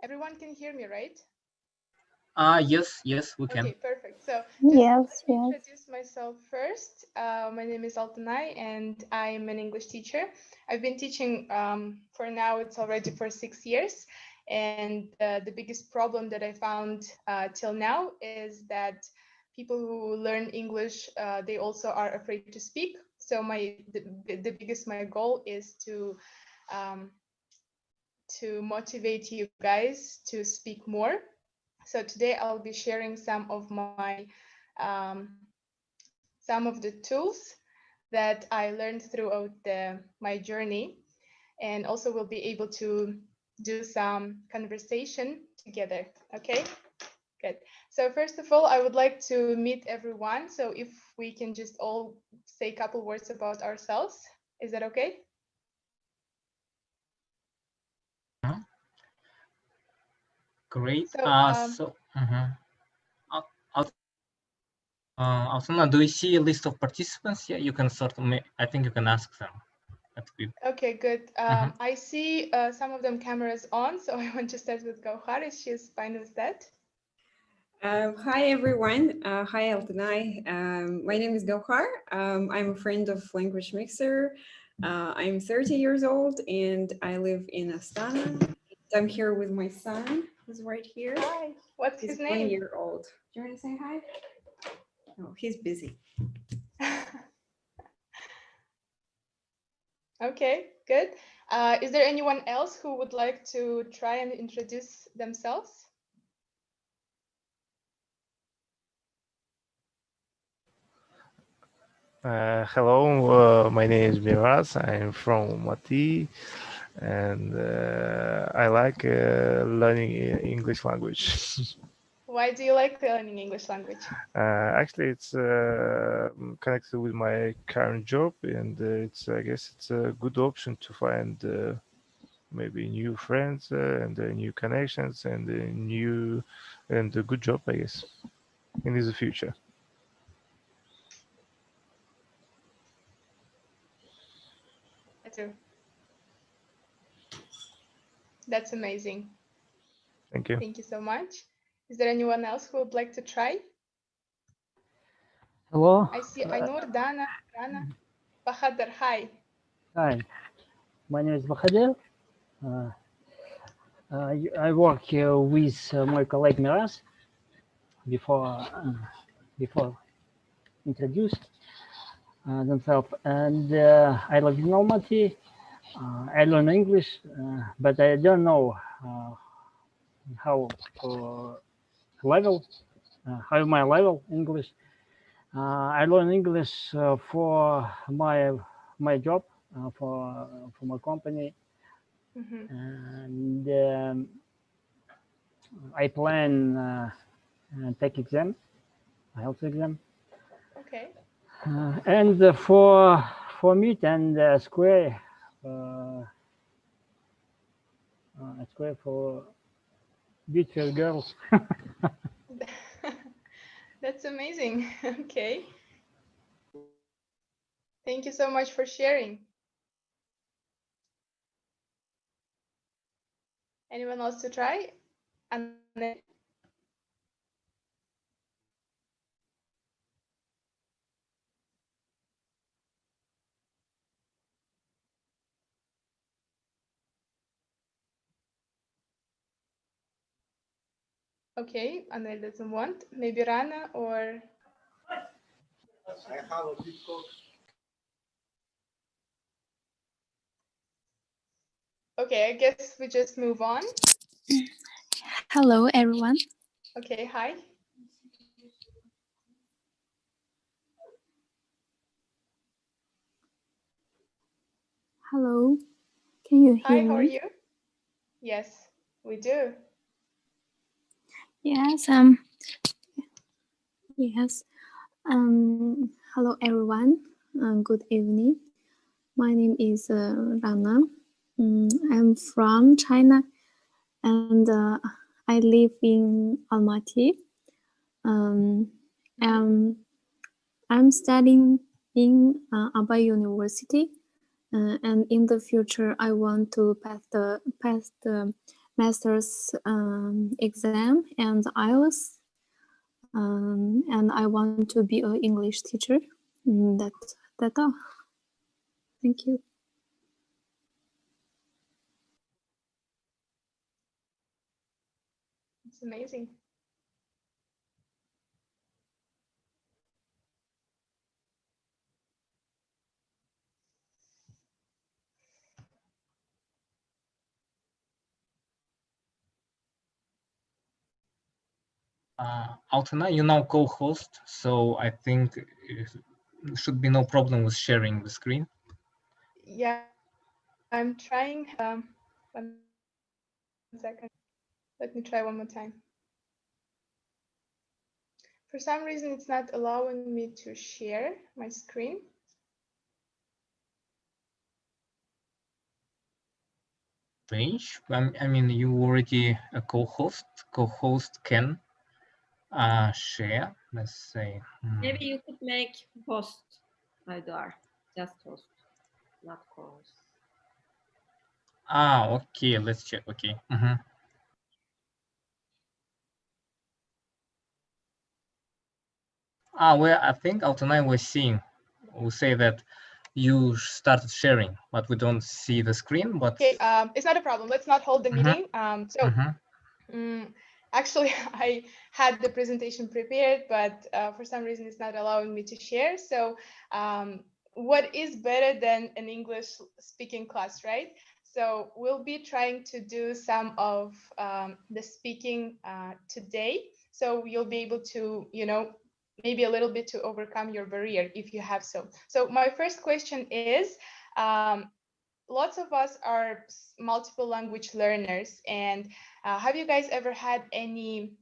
Everyone can hear me, right? Yes, we can. Okay, perfect. So Yes, let me yes. introduce myself first. My name is Altynay, and I'm an English teacher. I've been teaching for now, it's already for 6 years. And the biggest problem that I found till now is that people who learn English, they also are afraid to speak. So the biggest my goal is to motivate you guys to speak more. So today I'll be sharing some of the tools that I learned throughout my journey, and also we'll be able to do some conversation together. Okay, good. So first of all, I would like to meet everyone. So if we can just all say a couple words about ourselves, is that okay? Great. So Altynay, do you see a list of participants? Yeah, you can sort of. I think you can ask them. That's good. okay, good. I see some of them cameras on, so I want to start with Gauhar if she's fine with that. Hi everyone. Hi Altynay. My name is Gauhar. I'm a friend of Language Mixer. I'm 30 years old and I live in Astana. I'm here with my son, who's right here. Hi. What's He's his 1 name? year old. Do you want to say hi? No, he's busy. Okay, good. Is there anyone else who would like to try and introduce themselves? Hello, my name is Miraz. I'm from Mati, and I like learning English language. Why do you like learning English language? Actually, it's connected with my current job, and I guess it's a good option to find maybe new friends and new connections and a good job, I guess, in the future. That's amazing. Thank you. Thank you so much. Is there anyone else who would like to try? Hello. I see Ainur, Dana, Rana, Bahadur. Hi. Hi. My name is Bahadur. I work with my colleague Miraz before introduced themselves, and I live in Almaty. I learn English, but I don't know how how my level English. I learn English for my job, for my company, and I plan take exam, IELTS exam. Okay. And for Meet and Square, Square for beautiful girls. That's amazing. Okay. Thank you so much for sharing. Anyone else to try? Okay, Anel doesn't want. Maybe Rana or... I have a bit cold. Okay, I guess we just move on. Hello, everyone. Okay, hi. Hello. Can you hear me? Hi, how are you? Yes, we do. Yes. Yes. Hello, everyone. Good evening. My name is Rana. I'm from China, and I live in Almaty. I'm studying in Aba University, and in the future, I want to pass the master's exam and IELTS, and I want to be an English teacher. That's all. Thank you. It's amazing. Altynay, you now co-host, so I think there should be no problem with sharing the screen. Yeah, I'm trying. 1 second. Let me try one more time. For some reason, it's not allowing me to share my screen. Strange. I mean, you already a co-host. Co-host can share. Let's say. Maybe you could make host, Haydar. Just host, not co-host. Okay. Let's check. Okay. Well, I think Altynay was seeing. We say that you started sharing, but we don't see the screen. But okay, it's not a problem. Let's not hold the meeting. Actually, I had the presentation prepared, but for some reason, it's not allowing me to share. So, what is better than an English speaking class, right? So we'll be trying to do some of the speaking today. So you'll be able to, maybe a little bit to overcome your barrier if you have so. So my first question is, lots of us are multiple language learners, and have you guys ever had any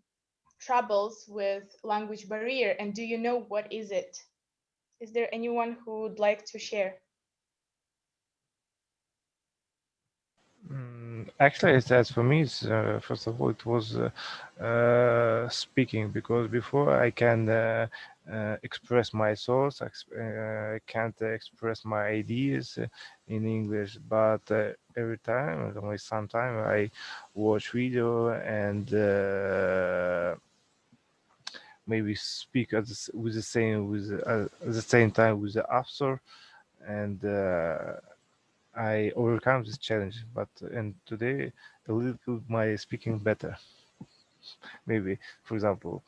troubles with language barrier, and do you know what is it? Is there anyone who would like to share? Actually, as for me, first of all, it was speaking, because before I can express my thoughts, I can't express my ideas in English, but every time, only sometime, I watch video and maybe speak at with the same time with the author, and I overcome this challenge. But and today a little bit my speaking better. Maybe, for example,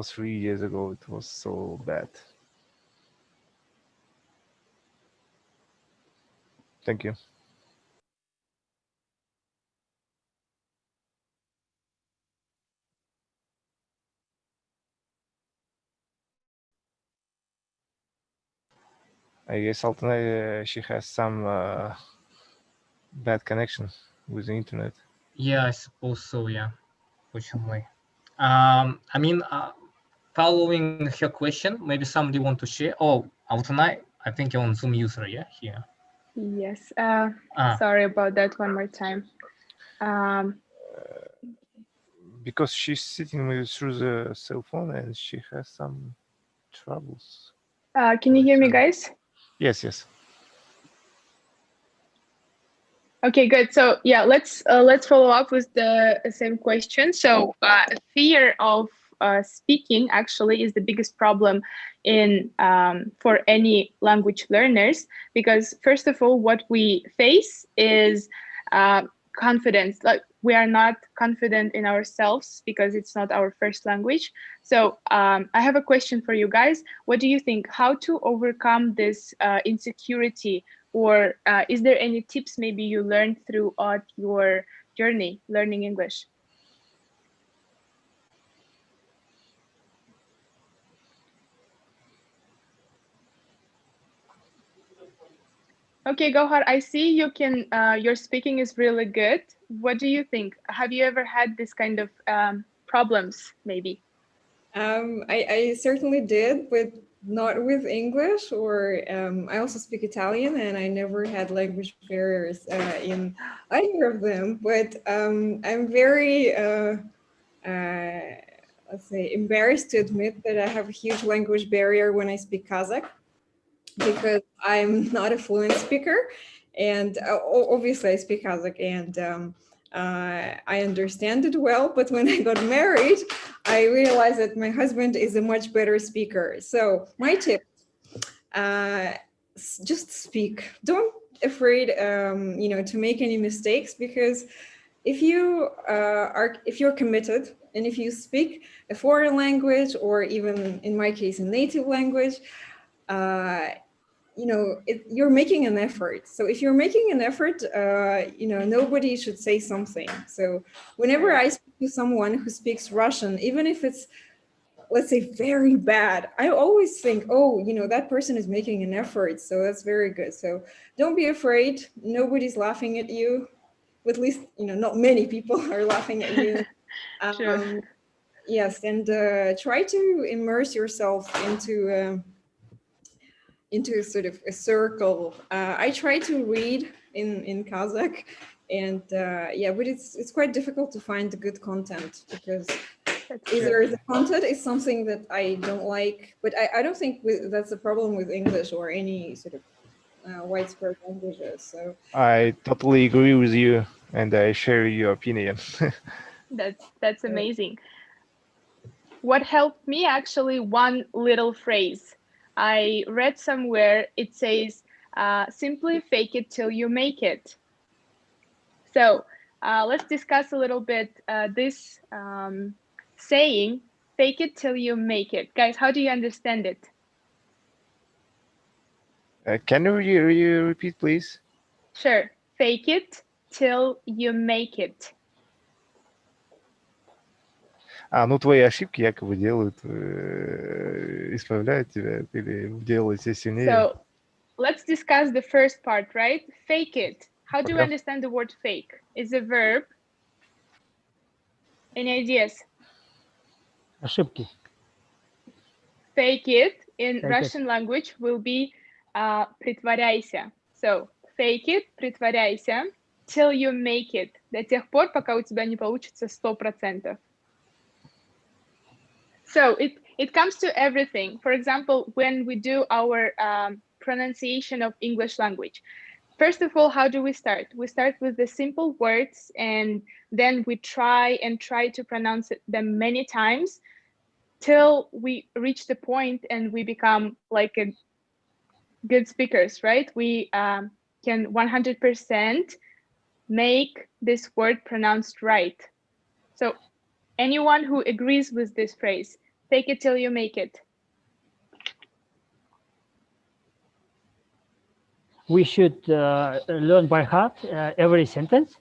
3 years ago it was so bad. Thank you. I guess Altynay, she has some bad connection with the internet. yeah, I suppose so. Yeah, fortunately. I mean, following her question, maybe somebody want to share. Oh, Altynay, I think you're on Zoom user. Yeah, here. Yes. Sorry about that. One more time. Because she's sitting maybe through the cell phone and she has some troubles. Can you hear me, guys? Yes. Okay, good. So yeah, let's follow up with the same question. So fear of speaking actually is the biggest problem in for any language learners, because first of all, what we face is confidence. Like, we are not confident in ourselves because it's not our first language. So I have a question for you guys. What do you think? How to overcome this insecurity? Or is there any tips maybe you learned throughout your journey learning English? Okay, Gohar, I see you can, your speaking is really good. What do you think? Have you ever had this kind of problems maybe? I certainly did, but not with English, or I also speak Italian, and I never had language barriers in either of them. But I'm very, let's say, embarrassed to admit that I have a huge language barrier when I speak Kazakh, because I'm not a fluent speaker. And obviously I speak Kazakh, and I understand it well, but when I got married, I realized that my husband is a much better speaker. So my tip, just speak. Don't afraid, to make any mistakes, because if you're committed and if you speak a foreign language, or even in my case, a native language, you're making an effort. So if you're making an effort, nobody should say something. So whenever I speak to someone who speaks Russian, even if it's, let's say, very bad, I always think, oh, that person is making an effort. So that's very good. So don't be afraid. Nobody's laughing at you. At least, not many people are laughing at you. Sure. Yes, and try to immerse yourself into sort of a circle. I try to read in Kazakh, and but it's quite difficult to find good content, because either the content is something that I don't like, but I don't think that's a problem with English or any sort of widespread languages. So I totally agree with you, and I share your opinion. That's amazing. What helped me, actually, one little phrase. I read somewhere it says, simply fake it till you make it. So let's discuss a little bit this saying, fake it till you make it. Guys, how do you understand it? Can you repeat, please? Sure. Fake it till you make it. Твои ошибки якобы делают, исправляют тебя или делают тебя сильнее. So let's discuss the first part, right? Fake it. How do you understand the word fake? It's a verb. Any ideas? Ошибки. Fake it in Russian language will be притворяйся. So fake it, притворяйся, till you make it. До тех пор, пока у тебя не получится 100%. So it comes to everything. For example, when we do our pronunciation of English language, first of all, how do we start? We start with the simple words, and then we try to pronounce them many times till we reach the point and we become like a good speakers, right? We can 100% make this word pronounced right. So anyone who agrees with this phrase, fake it till you make it. We should learn by heart every sentence.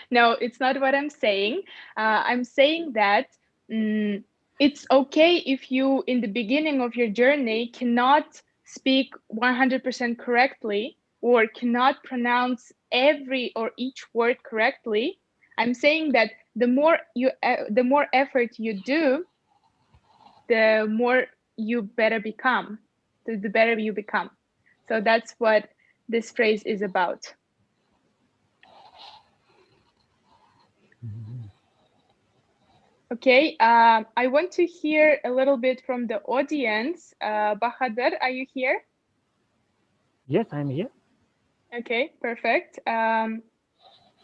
No, it's not what I'm saying. I'm saying that it's okay if you, in the beginning of your journey, cannot speak 100% correctly or cannot pronounce every or each word correctly. I'm saying that the more effort you do, the more you better become, the better you become. So that's what this phrase is about. Okay, I want to hear a little bit from the audience. Bahadur, are you here? Yes, I'm here. Okay, perfect.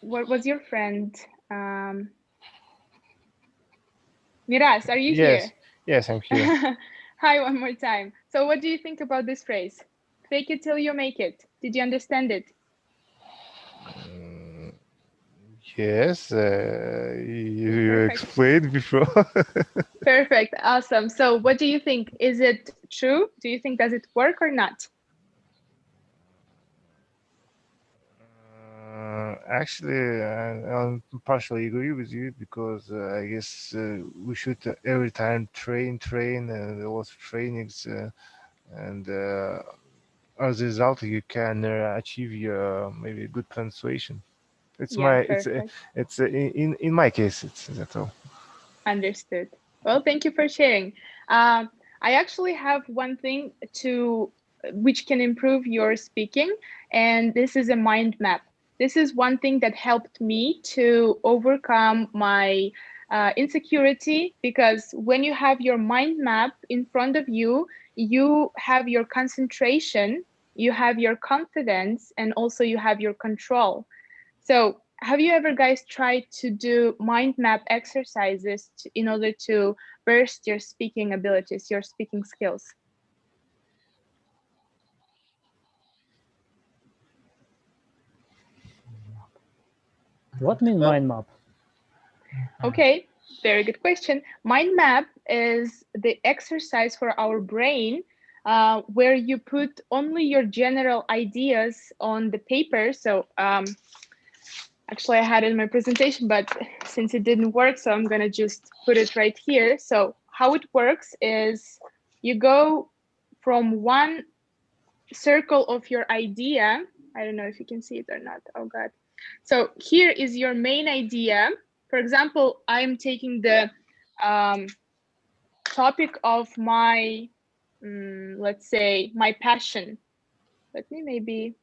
What was your friend? Miras, are you here? Yes, I'm here. Hi, one more time. So what do you think about this phrase? Fake it till you make it. Did you understand it? Yes, you explained before. Perfect, awesome. So what do you think? Is it true? Do you think, does it work or not? Actually, I partially agree with you, because I guess we should every time train, and a lot of trainings, and as a result, you can achieve your maybe good pronunciation. It's it's in my case, it's that's all. Understood. Well, thank you for sharing. I actually have one thing which can improve your speaking, and this is a mind map. This is one thing that helped me to overcome my insecurity, because when you have your mind map in front of you, you have your concentration, you have your confidence, and also you have your control. So have you ever guys tried to do mind map exercises in order to burst your speaking abilities, your speaking skills? What means mind map? Okay, very good question. Mind map is the exercise for our brain where you put only your general ideas on the paper. So actually I had it in my presentation, but since it didn't work, so I'm gonna just put it right here. So how it works is you go from one circle of your idea. I don't know if you can see it or not. Oh God. So here is your main idea. For example, I'm taking the topic of my, let's say, my passion. Let me maybe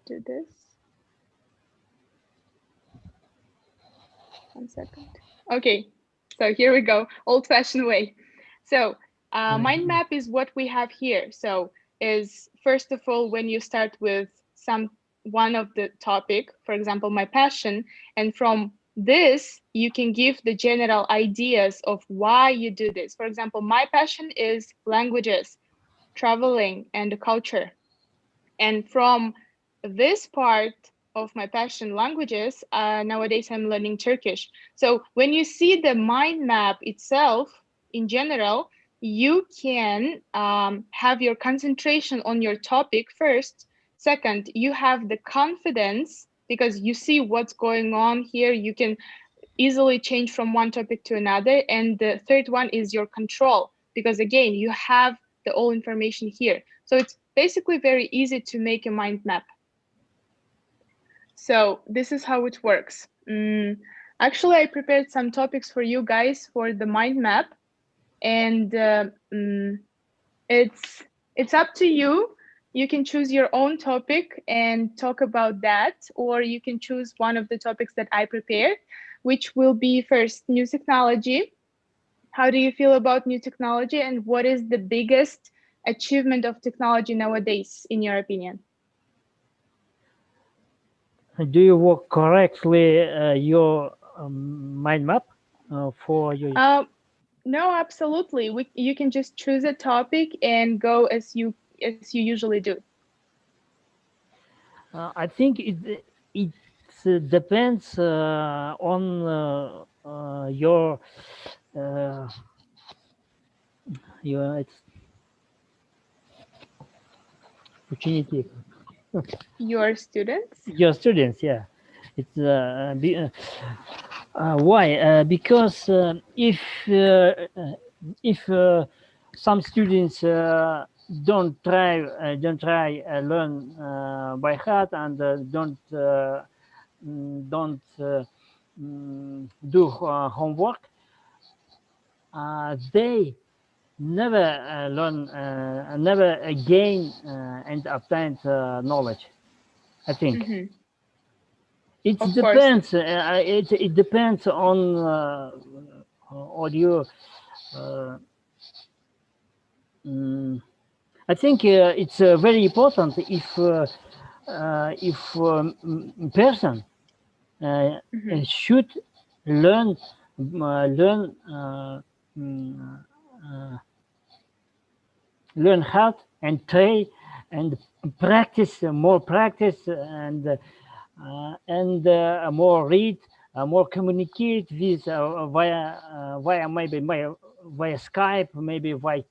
do this. 1 second. Okay, so here we go, old-fashioned way. So mind map is what we have here. So is first of all, when you start with one of the topic, for example, my passion, and from this, you can give the general ideas of why you do this. For example, my passion is languages, traveling, and culture. And from this part of my passion, languages, nowadays I'm learning Turkish. So when you see the mind map itself, in general, you can have your concentration on your topic first. Second, you have the confidence because you see what's going on here. You can easily change from one topic to another. And the third one is your control, because again, you have the all information here. So it's basically very easy to make a mind map. So this is how it works. Actually, I prepared some topics for you guys for the mind map, and it's up to you. You can choose your own topic and talk about that, or you can choose one of the topics that I prepared, which will be first new technology. How do you feel about new technology, and what is the biggest achievement of technology nowadays, in your opinion? Do you work correctly your mind map for your? No, absolutely. You can just choose a topic and go as you usually do. I think it depends on your it's opportunity. Your students? Your students, yeah. It's why? Because if some students don't try learn by heart and don't do homework, they never learn, never gain and obtain knowledge. I think it depends. It depends on you. I think it's very important if person should learn hard and try and practice more practice and more read, more communicate with via maybe via Skype, maybe via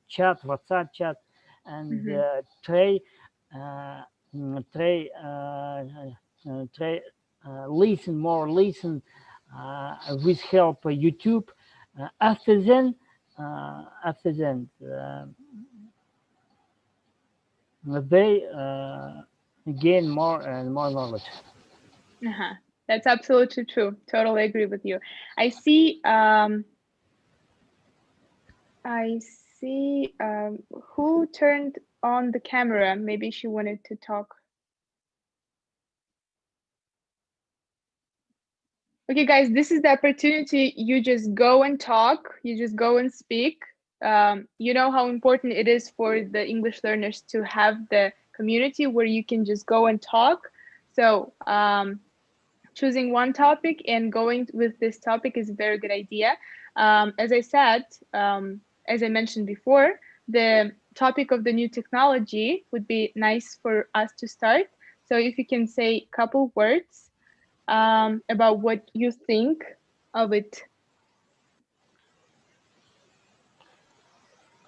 chat, WhatsApp chat, and try listen with help YouTube. After then they gain more and more knowledge. That's absolutely true. Totally agree with you. I see. Who turned on the camera. Maybe she wanted to talk. Okay, guys, this is the opportunity. You just go and talk. You just go and speak. You know how important it is for the English learners to have the community where you can just go and talk. So choosing one topic and going with this topic is a very good idea. As I said, as I mentioned before, the topic of the new technology would be nice for us to start. So if you can say a couple words about what you think of it.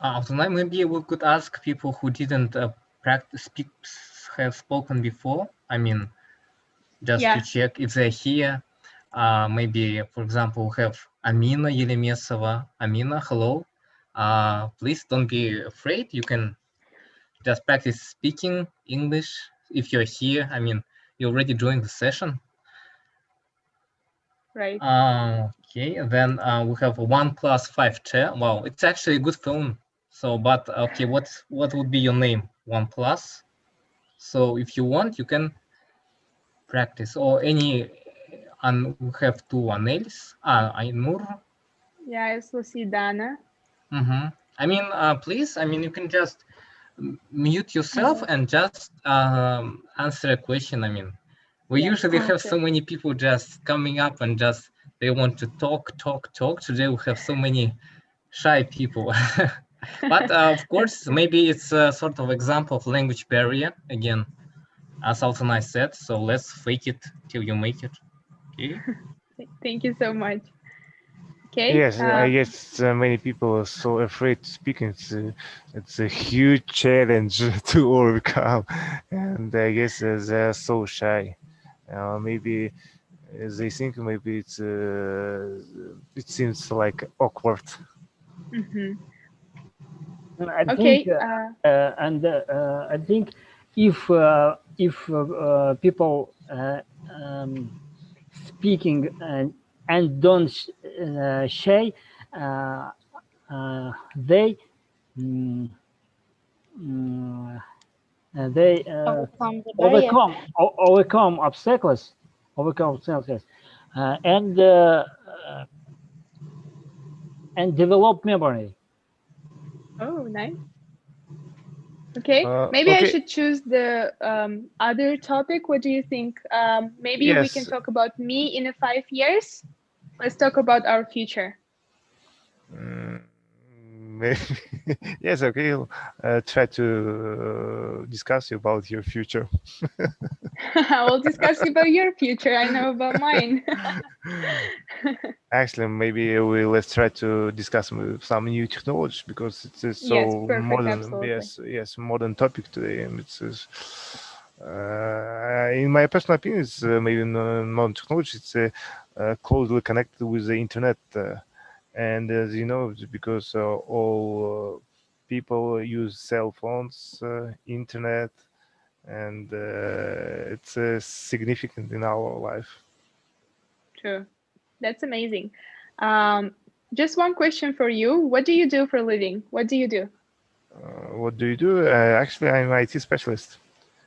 Altynay, maybe we could ask people who didn't have spoken before. I mean, just to check if they're here. Maybe, for example, we have Amina Yelemesova. Amina, hello. Please don't be afraid. You can just practice speaking English if you're here. I mean, you already joined the session. Right. Okay, then we have a OnePlus 5T. Wow, it's actually a good phone. So, but okay, what would be your name? OnePlus. So if you want, you can practice or any. And we have two Anels. Ainur. Yeah, I also see Dana. I mean, please. I mean, you can just mute yourself and just answer a question. I mean, we usually have so many people just coming up and just they want to talk. Today we have so many shy people. But of course, maybe it's a sort of example of language barrier again, as Altynay said. So let's fake it till you make it. Okay. Thank you so much. Okay. Yes, I guess many people are so afraid to speak. It's a huge challenge to overcome, and I guess they're so shy. Maybe they think maybe it seems like awkward. I okay. think, I think if people speaking and don't shy, they overcome obstacles, and develop memory. Oh, nice. Okay, maybe I should choose the other topic. What do you think? Maybe we can talk about me in 5 years. Let's talk about our future. Yes, okay. Try to discuss about your future. I will discuss about your future. I know about mine. Actually, maybe let's try to discuss some new technology because it's so modern. Absolutely. Yes, modern topic today, and it's in my personal opinion, it's maybe modern technology. It's closely connected with the internet. And as you know, because all people use cell phones, internet, and it's significant in our life. True. That's amazing. Just one question for you. What do you do for a living? What do you do? What do you do? Actually, I'm an IT specialist.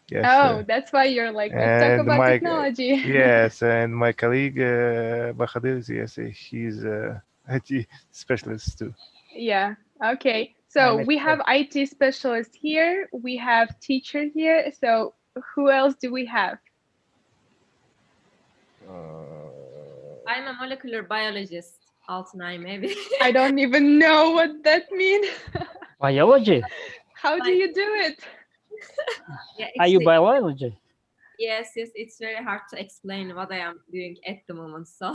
Yes. Oh, that's why you're like, let's talk about technology. Yes, and my colleague Bahadir, yes, he's IT specialist too. Yeah. Okay. So we have IT specialist here. We have teacher here. So who else do we have? I'm a molecular biologist. Altynay, maybe. I don't even know what that means. Biology? How do you do it? Yeah, are you biology? Yes, it's very hard to explain what I am doing at the moment. So,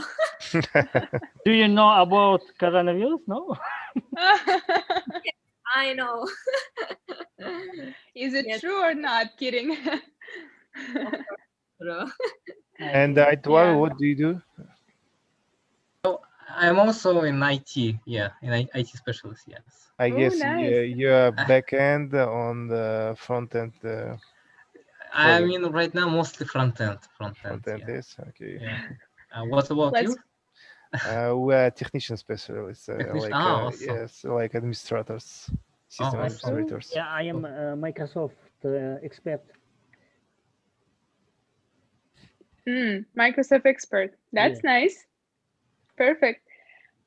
do you know about coronavirus? No. Yes, I know. Is it true or not? Kidding. True. And what do you do? So I'm also in IT. Yeah, in IT specialist. Yes. I guess you're back end on the front end. I mean, right now mostly front end. Yes, okay. Yeah. What about you? We're technician specialists, awesome. yes, like administrators, system administrators. Yeah, I am a Microsoft expert. Microsoft expert. That's nice. Perfect.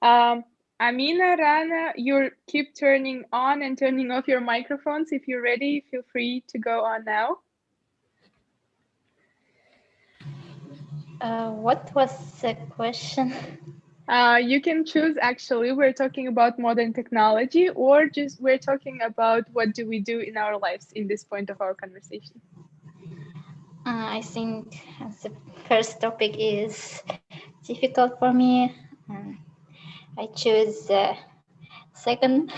Amina, Rana, you keep turning on and turning off your microphones. If you're ready, feel free to go on now. What was the question? You can choose, actually, we're talking about modern technology, or just we're talking about what do we do in our lives in this point of our conversation. I think the first topic is difficult for me. I choose the second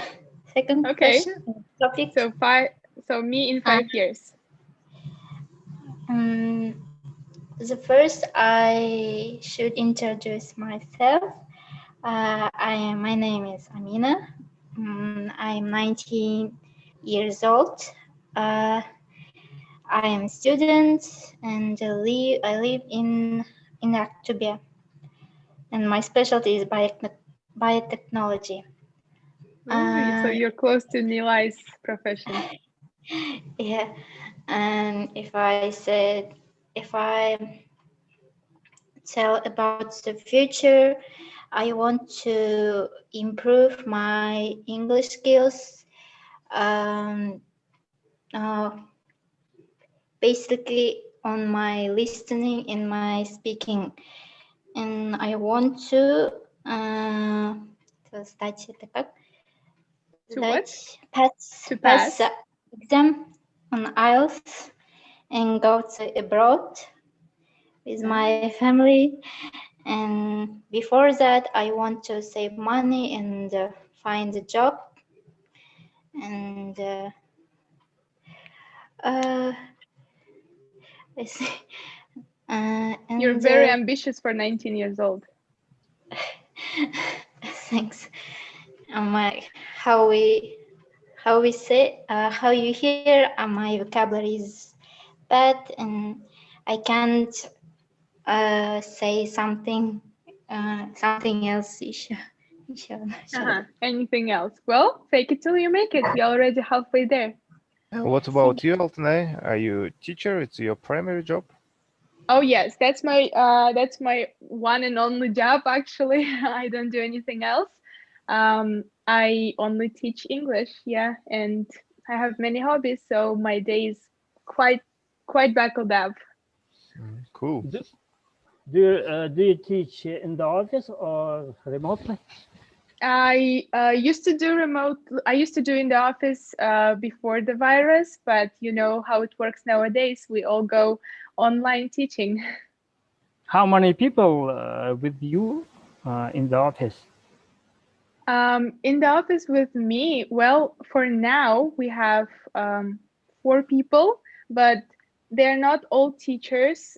question topic. So me in 5 years. The first, I should introduce myself. My name is Amina. I'm 19 years old. I am a student and I live in Aktobe. And my specialty is biotechnology. So you're close to Nilai's profession. Yeah, and if I tell about the future, I want to improve my English skills. Basically on my listening and my speaking, and I want to pass the exam on IELTS and go to abroad with my family. And before that, I want to save money and find a job. And I see. You're very ambitious for 19 years old. Thanks. How you hear my vocabulary is bad, and I can't say something else. Anything else? Well, fake it till you make it. You're already halfway there. What about you, Altynay? Are you a teacher? It's your primary job? Oh yes, that's my one and only job. Actually, I don't do anything else. I only teach English. Yeah, and I have many hobbies, so my day is quite buckled up. Cool. Do you teach in the office or remotely? I used to do remote. I used to do in the office before the virus, but you know how it works nowadays. We all go online teaching. How many people with you in the office? In the office with me, well, for now we have 4 people, but they're not all teachers.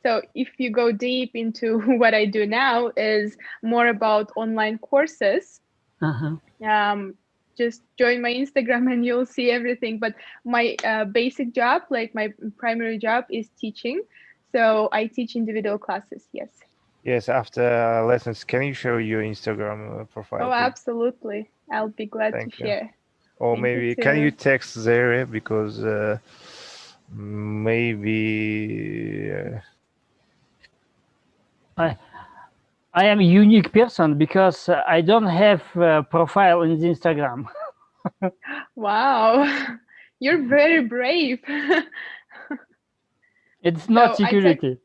So if you go deep into what I do now is more about online courses. Just join my Instagram and you'll see everything. But my basic job, like my primary job, is teaching. So I teach individual classes, yes. Yes, after lessons, can you show your Instagram profile? Oh, absolutely. I'll be glad to share. Or maybe can you text there, because maybe I am a unique person because I don't have a profile in the Instagram. Wow, you're very brave. It's not security.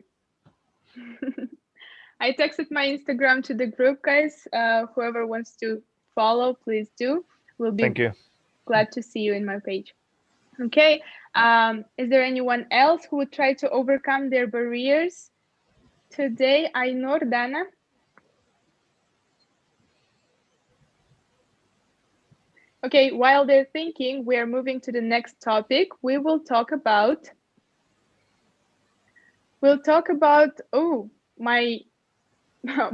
I texted my Instagram to the group, guys. Whoever wants to follow, please do. We'll be glad to see you in my page. Okay. Is there anyone else who would try to overcome their barriers today? Ainur, Dana? Okay, while they're thinking, we are moving to the next topic. We'll talk about, oh, my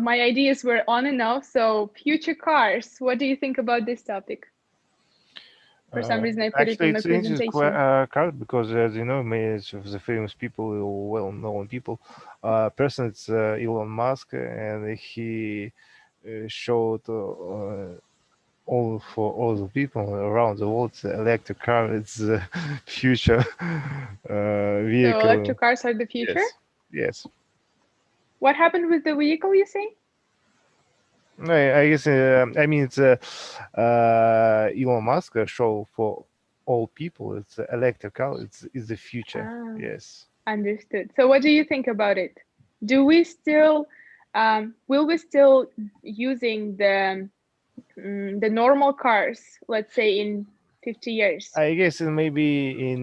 ideas were on and off. So future cars, what do you think about this topic? For some reason, I put it in my presentation. Car, because as you know, many of the famous people, well-known people, person it's Elon Musk, and he showed all the people around the world, the electric car, it's the future vehicle. So electric cars are the future? Yes. What happened with the vehicle, you say? I guess, I mean, it's Elon Musk show for all people. It's electric car. It's the future. Yes. Understood. So what do you think about it? do we still will we still using the normal cars, let's say in 50 years? I guess maybe in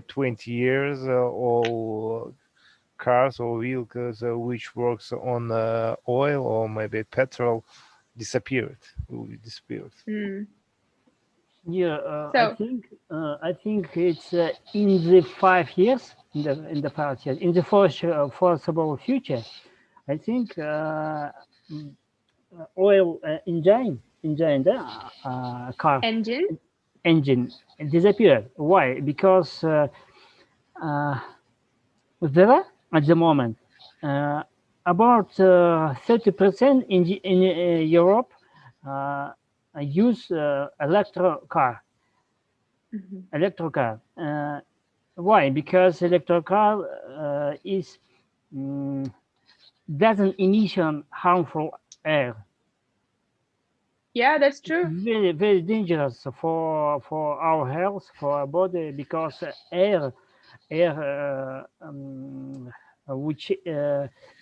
20 years, all cars or vehicles which works on oil or maybe petrol disappeared. Will be disappeared. Yeah, So, I think it's in the 5 years, in the 5 years, in the foreseeable future. I think oil engine car engine disappeared. Why? Because there are at the moment about 30% in Europe use electric car. Why? Because electric car is doesn't emission harmful air. Yeah, that's true. Very, very dangerous for our health, for our body, because air which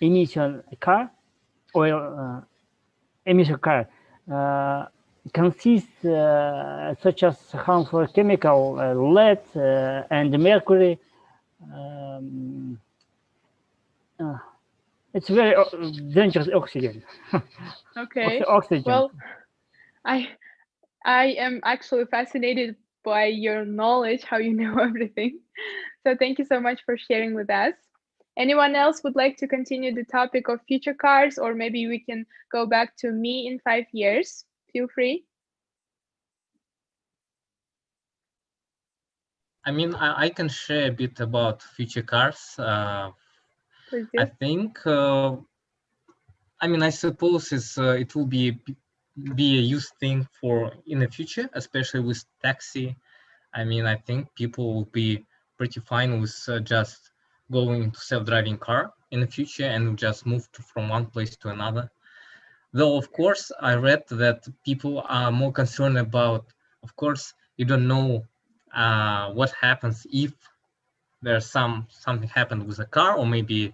emission car, oil emission car, consists such as harmful chemical lead and mercury. It's very dangerous oxygen. Okay. Oxygen. Well, I am actually fascinated by your knowledge, how you know everything. So thank you so much for sharing with us. Anyone else would like to continue the topic of future cars, or maybe we can go back to me in 5 years? Feel free. I mean, I can share a bit about future cars. Please do. I think, I mean, I suppose it will be a used thing for in the future, especially with taxi. I mean, I think people will be pretty fine with just going to self-driving car in the future and just move from one place to another. Though, of course, I read that people are more concerned about, of course, you don't know what happens if there's something happened with a car, or maybe,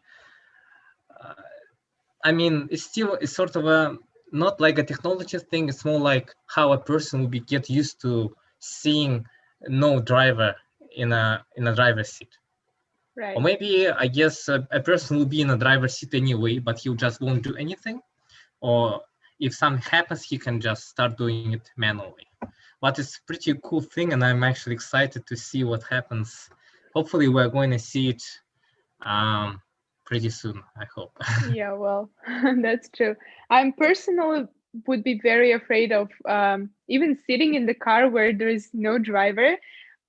I mean, it's sort of a, not like a technology thing, it's more like how a person will get used to seeing no driver in a driver's seat. Right. Or maybe, I guess, a person will be in a driver's seat anyway, but he just won't do anything. Or if something happens, he can just start doing it manually. But it's a pretty cool thing, and I'm actually excited to see what happens. Hopefully, we're going to see it pretty soon, I hope. Yeah, well, that's true. I'm personally would be very afraid of even sitting in the car where there is no driver.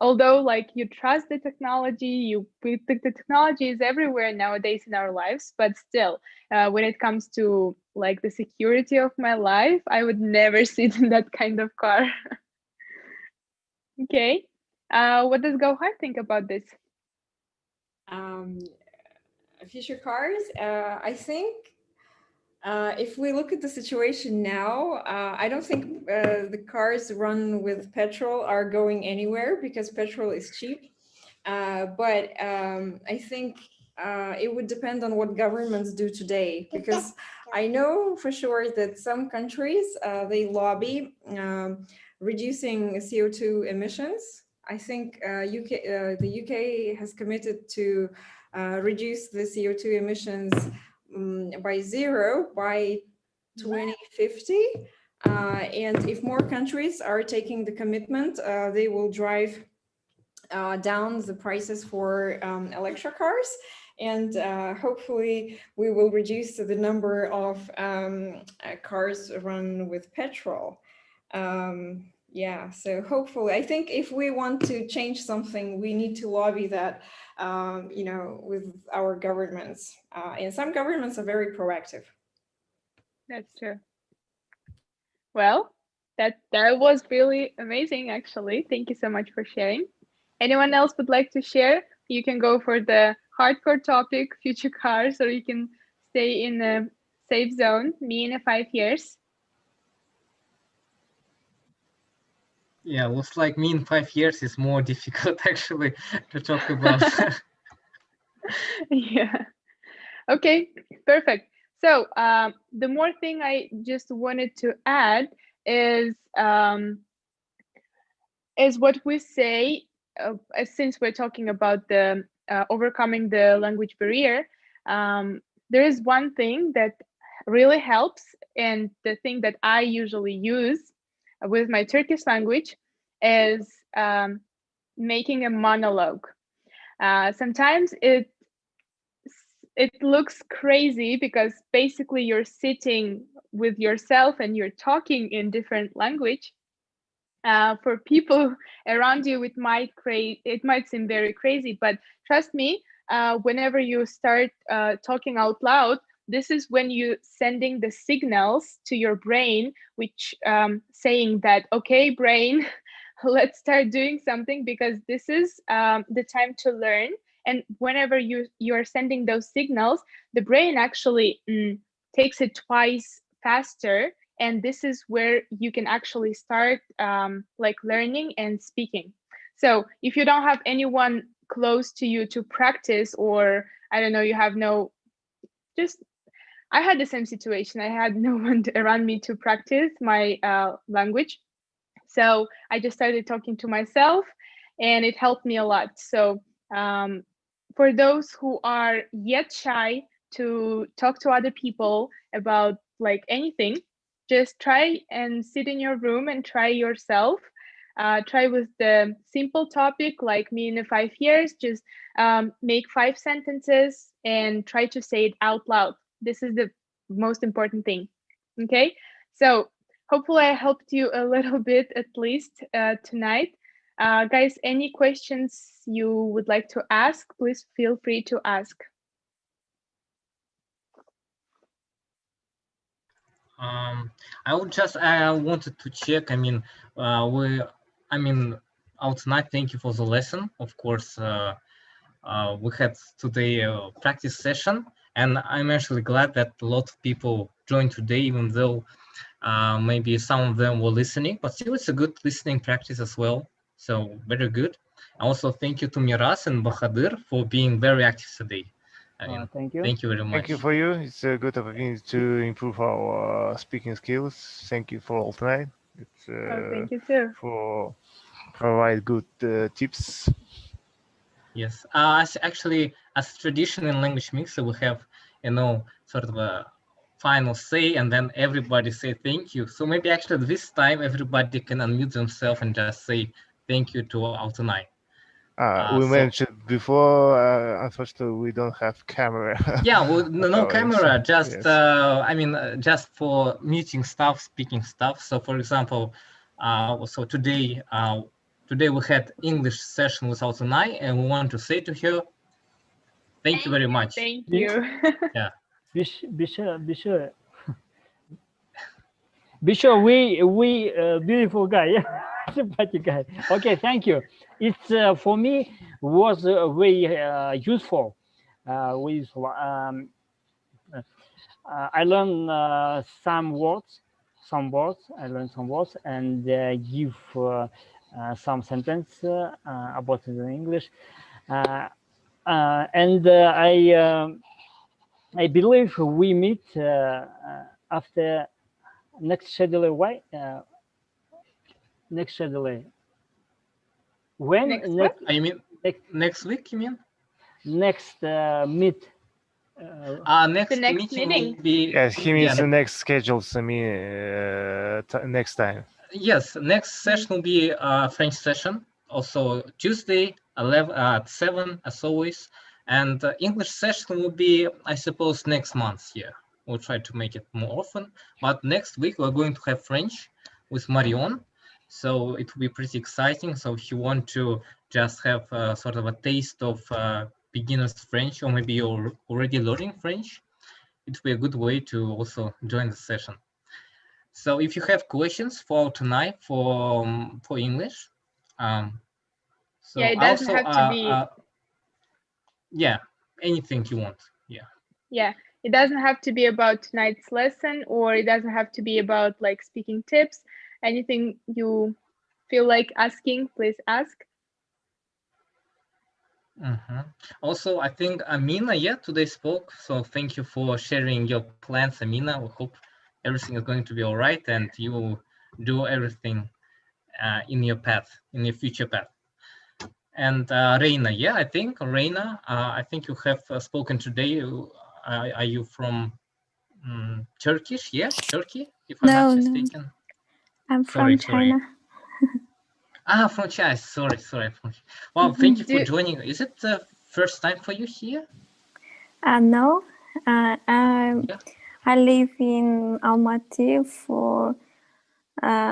Although, like, you trust the technology, the technology is everywhere nowadays in our lives, but still, when it comes to like the security of my life, I would never sit in that kind of car. Okay, what does Gauhar think about this? Future cars, I think if we look at the situation now, I don't think the cars run with petrol are going anywhere because petrol is cheap. But I think it would depend on what governments do today, because I know for sure that some countries, they lobby reducing CO2 emissions. I think the UK has committed to reduce the CO2 emissions by 0 by 2050. And if more countries are taking the commitment, they will drive down the prices for electric cars. And hopefully we will reduce the number of cars run with petrol. Yeah, so hopefully, I think if we want to change something, we need to lobby that, you know, with our governments. And some governments are very proactive. That's true. Well, that was really amazing, actually. Thank you so much for sharing. Anyone else would like to share? You can go for the hardcore topic, future cars, or you can stay in a safe zone, me in 5 years. Yeah, looks like me in 5 years is more difficult actually to talk about. Yeah. Okay, perfect. So the more thing I just wanted to add is what we say, since we're talking about the overcoming the language barrier, there is one thing that really helps, and the thing that I usually use with my Turkish language is making a monologue. Sometimes it looks crazy because basically you're sitting with yourself and you're talking in different language. For people around you, it might seem very crazy, but trust me, whenever you start talking out loud, this is when you sending the signals to your brain, which saying that, okay, brain, let's start doing something, because this is the time to learn. And whenever you're sending those signals, the brain actually takes it twice faster. And this is where you can actually start like learning and speaking. So if you don't have anyone close to you to practice, or I don't know, you have no, I had the same situation. I had no one around me to practice my language. So I just started talking to myself, and it helped me a lot. So for those who are yet shy to talk to other people about like anything, just try and sit in your room and try yourself. Try with the simple topic like me in 5 years. Just make 5 sentences and try to say it out loud. This is the most important thing. Okay, so hopefully I helped you a little bit at least tonight. Guys, any questions you would like to ask, please feel free to ask. I wanted to check. Altynay, thank you for the lesson. Of course, we had today a practice session, and I'm actually glad that a lot of people joined today, even though maybe some of them were listening, but still it's a good listening practice as well. So very good. Also, thank you to Miras and Bahadur for being very active today. Thank you. Thank you very much. Thank you for you. It's a good opportunity to improve our speaking skills. Thank you for Altynay. It's thank you too. for provide good tips. Yes, actually, as tradition in Language Mixer, we have, sort of a final say, and then everybody say thank you. So maybe actually this time everybody can unmute themselves and just say thank you to Altynay. We mentioned before, unfortunately, we don't have camera. Yeah, well, no camera, just, yes. Just for meeting stuff, speaking stuff. So for example, so today we had English session with Altynay, and we want to say to her, thank you very much. Thank you. Yeah. Bishop, we beautiful guy, sympathetic guy. Okay, thank you. It's for me was very useful. I learned some words. I learned some words and give some sentence about it in English. And I believe we meet after next schedule. Why? Next schedule. When? Next week, you mean? Next meet. Next meeting will be. Yes, he means the next schedules. Next time. Yes, next session will be French session. Also Tuesday 11 at 7 as always, and English session will be, I suppose, next month. Yeah, we'll try to make it more often. But next week we're going to have French with Marion, so it will be pretty exciting. So if you want to just have sort of a taste of beginner's French, or maybe you're already learning French, it will be a good way to also join the session. So if you have questions for tonight for English, so yeah, it doesn't have to be. Yeah, anything you want. Yeah. Yeah, it doesn't have to be about tonight's lesson, or it doesn't have to be about like speaking tips. Anything you feel like asking, please ask. Also, I think Amina, today spoke. So thank you for sharing your plans, Amina. We hope everything is going to be all right and you will do everything in your path, in your future path. And Reina, I think Reina, I think you have spoken today. Are you from Turkish? Yeah, Turkey, if I'm not mistaken. No, I'm from China. From China. Sorry. Well, thank you for joining. Is it the first time for you here? No, I live in Almaty for